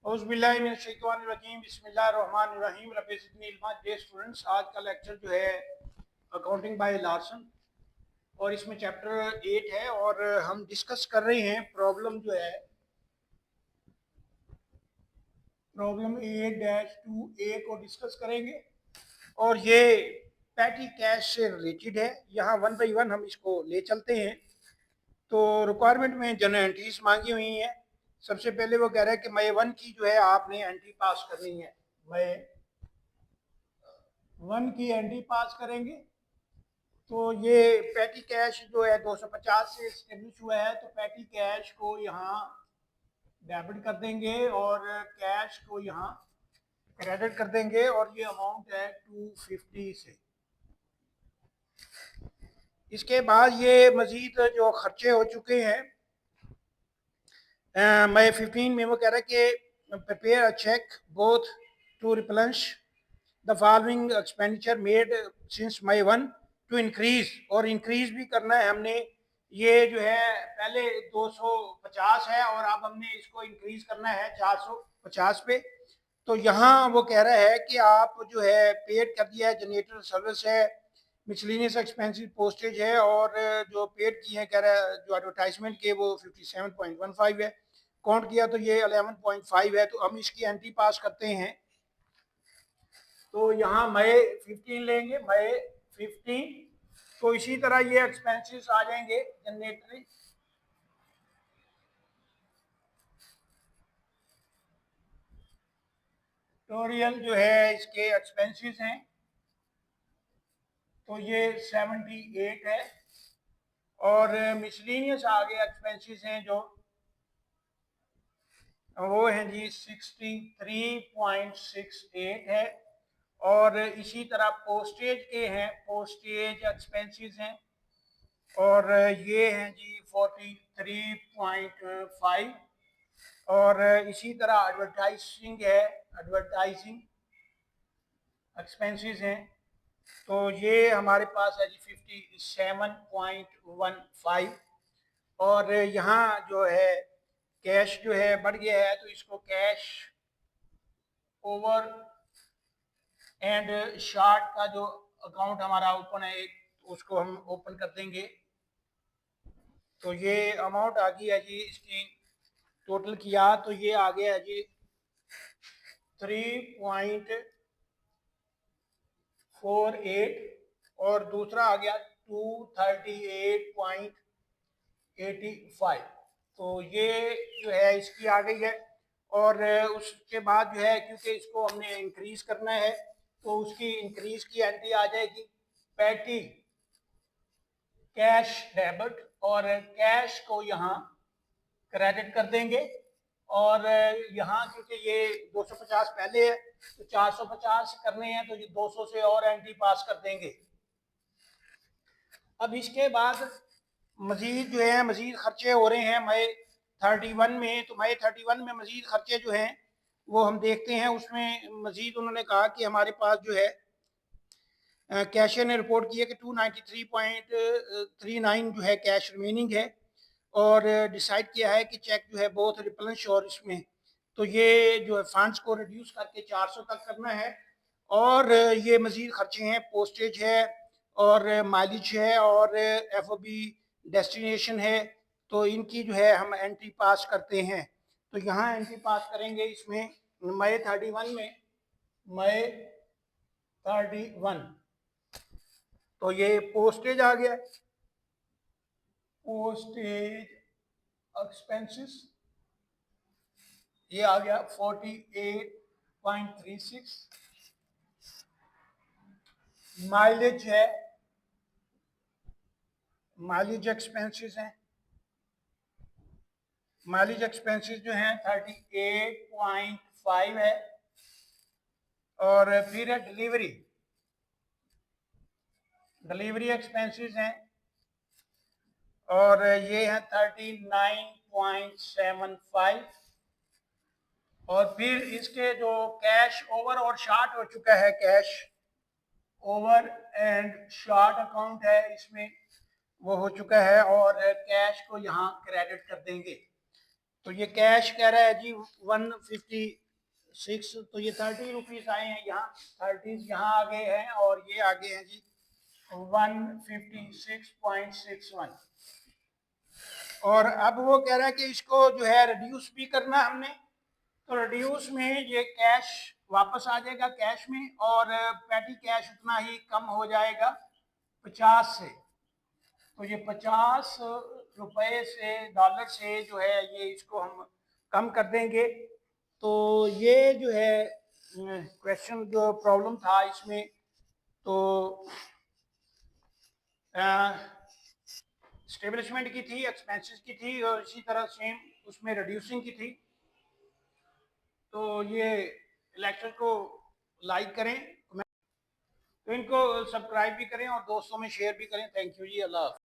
औज़ुबिल्लाहिमिनश्शैतानिर्रजीम बिस्मिल्लाहिर्रहमानिर्रहीम rabbi ज़िदनी इल्मा। Day students, आज का लेक्चर जो है अकाउंटिंग बाय लार्सन और इसमें चैप्टर 8 है और हम डिस्कस कर रहे हैं प्रॉब्लम जो है प्रॉब्लम 8-2A को डिस्कस करेंगे और ये पैटी कैश से रिलेटेड है। यहाँ वन बाई वन हम इसको ले चलते हैं। तो रिक्वायरमेंट में जनरल एंट्रीज मांगी हुई हैं। सबसे पहले वो कह रहा है कि मई 1 की जो है आपने एंट्री पास करनी है। मई 1 की एंट्री पास करेंगे तो ये पैटी कैश जो है 250 से इस्टेब्लिश हुआ है, तो पैटी कैश को यहाँ डेबिट कर देंगे और कैश को यहाँ क्रेडिट कर देंगे और ये अमाउंट है 250 से। इसके बाद ये मजीद जो खर्चे हो चुके हैं, मई 15 में वो कह रहा है कि prepare a check both to replenish the following expenditure made since May 1 to increase, और इंक्रीज भी करना है हमने। ये जो है पहले 250 है और अब हमने इसको इंक्रीज करना है 450 पे। तो यहाँ वो कह रहा है कि आप जो है पेड कर दिया है, जनरेटर सर्विस है, मिसलिनियस एक्सपेंसिव पोस्टेज है, और जो पेड की है कह रहा है जो एडवर्टाइजमेंट के वो 57.15 है। काउंट किया तो ये 11.5 है। तो हम इसकी एंट्री पास करते हैं। तो यहाँ मई 15 लेंगे, मई 15। तो इसी तरह ये एक्सपेंसेस आ जाएंगे जनरेटरी, टोरियल जो है इसके एक्सपेंसेस हैं, तो ये 78 है। और मिसलिनियस आगे एक्सपेंसेस हैं जो वो हैं जी 63.68 है। और इसी तरह पोस्टेज के हैं, पोस्टेज एक्सपेंसेस हैं और ये हैं जी 43.5। और इसी तरह एडवर्टाइजिंग है, एडवर्टाइजिंग एक्सपेंसेस हैं, तो ये हमारे पास है जी 57.15। और यहाँ जो है कैश जो है बढ़ गया है, तो इसको कैश ओवर एंड शॉर्ट का जो अकाउंट हमारा ओपन है एक, उसको हम ओपन कर देंगे। तो ये अमाउंट आ गई है जी, इसकी टोटल किया तो ये आ गया है जी 3.48 और दूसरा आ गया 238.85। तो ये जो है इसकी आ गई है। और उसके बाद जो है क्योंकि इसको हमने इंक्रीज करना है, तो उसकी इंक्रीज की एंट्री आ जाएगी पैटी कैश डेबिट, और कैश को यहाँ क्रेडिट कर देंगे। और यहाँ क्योंकि ये 250 पहले है तो 450 करने हैं, तो ये 200 से और एंट्री पास कर देंगे। अब इसके बाद मजीद जो है मजीद खर्चे हो रहे हैं मई 31 में। तो मई 31 में मजीद खर्चे जो हैं वो हम देखते हैं। उसमें मजीद उन्होंने कहा कि हमारे पास जो है कैशियर ने रिपोर्ट की है कि 293.39 जो है कैश रिमेनिंग है, और डिसाइड किया है कि चेक जो है बहुत रिप्लेनिश और इसमें, तो ये जो है फंड्स को रिड्यूस करके 400 तक करना है। और ये मजीद खर्चे हैं, पोस्टेज है और माइलेज है और एफओबी डेस्टिनेशन है। तो इनकी जो है हम एंट्री पास करते हैं। तो यहाँ एंट्री पास करेंगे इसमें मई 31 में, मई 31। तो ये पोस्टेज आ गया, पोस्टेज एक्सपेंसेस ये आ गया 48.36। माइलेज है, माइलेज एक्सपेंसेस हैं, माइलेज एक्सपेंसेस जो हैं 38.5 है। और फिर है डिलीवरी, डिलीवरी एक्सपेंसेस हैं और ये है 39.75। और फिर इसके जो कैश ओवर और शॉर्ट हो चुका है, cash over and short account है इसमें वो हो चुका है, और कैश को यहाँ क्रेडिट कर देंगे। तो ये कैश कह रहा है जी 156, तो ये 30 रुपीज आए हैं यहाँ, 30 यहाँ आ गए हैं और ये आ गए हैं जी 156.61। और अब वो कह रहा है कि इसको जो है रिड्यूस भी करना हमने, तो रिड्यूस में ये कैश वापस आ जाएगा कैश में, और पैटी कैश उतना ही कम हो जाएगा 50 से। तो ये 50 रुपए से, डॉलर से जो है ये इसको हम कम कर देंगे। तो ये जो है क्वेश्चन जो प्रॉब्लम था इसमें, तो स्टेब्लिशमेंट की थी, एक्सपेंसेस की थी, और इसी तरह सेम उसमें रिड्यूसिंग की थी। तो ये लेक्चर को लाइक करें, तो इनको सब्सक्राइब भी करें और दोस्तों में शेयर भी करें। Thank you ji, Allah.